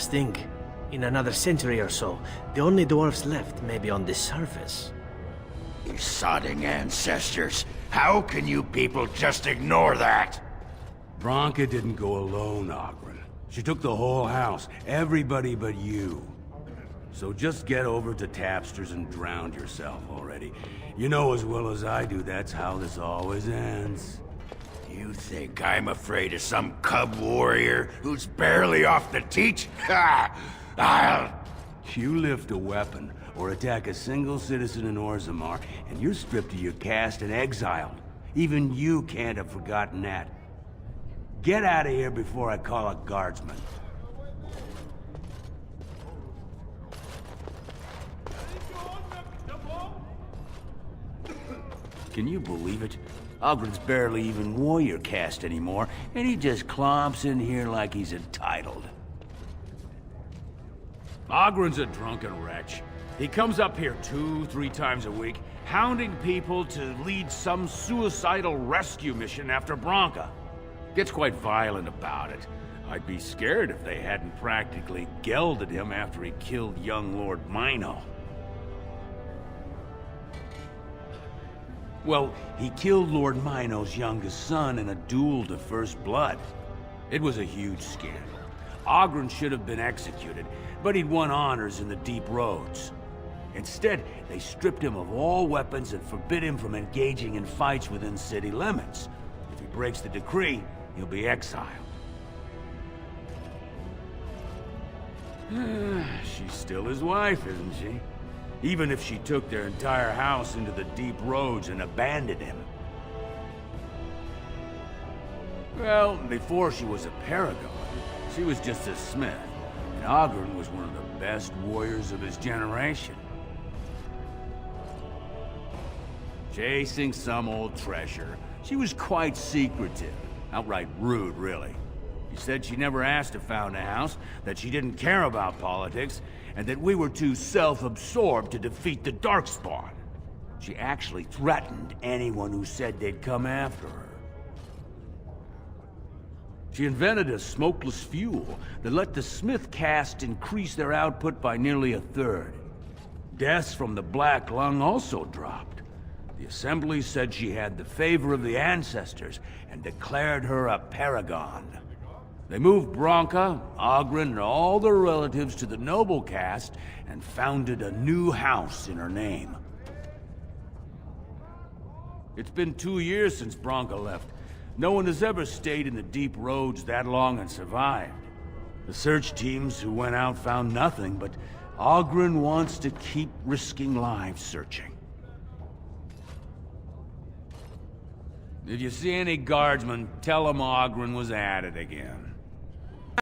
just think, in another century or so, the only dwarves left may be on this surface. You sodding ancestors. How can you people just ignore that? Branka didn't go alone, Oghren. She took the whole house, everybody but you. So just get over to Tapster's and drown yourself already. You know as well as I do that's how this always ends. You think I'm afraid of some cub warrior who's barely off the teach? Ha! You lift a weapon or attack a single citizen in Orzammar, and you're stripped of your caste and exiled. Even you can't have forgotten that. Get out of here before I call a guardsman. Can you believe it? Oghren's barely even warrior caste anymore, and he just clomps in here like he's entitled. Oghren's a drunken wretch. He comes up here 2-3 times a week, hounding people to lead some suicidal rescue mission after Branka. Gets quite violent about it. I'd be scared if they hadn't practically gelded him after he killed young Lord Mino. Well, he killed Lord Mino's youngest son in a duel to first blood. It was a huge scandal. Oghren should have been executed, but he'd won honors in the deep roads. Instead, they stripped him of all weapons and forbid him from engaging in fights within city limits. If he breaks the decree, he'll be exiled. She's still his wife, isn't she? Even if she took their entire house into the deep roads and abandoned him. Well, before she was a paragon, she was just a smith, and Oghren was one of the best warriors of his generation. Chasing some old treasure, she was quite secretive, outright rude, really. She said she never asked to found a house, that she didn't care about politics, and that we were too self-absorbed to defeat the Darkspawn. She actually threatened anyone who said they'd come after her. She invented a smokeless fuel that let the Smith caste increase their output by nearly 1/3. Deaths from the Black Lung also dropped. The Assembly said she had the favor of the ancestors and declared her a paragon. They moved Branka, Oghren, and all their relatives to the noble caste and founded a new house in her name. It's been 2 years since Branka left. No one has ever stayed in the deep roads that long and survived. The search teams who went out found nothing, but Oghren wants to keep risking lives searching. If you see any guardsmen, tell them Oghren was at it again.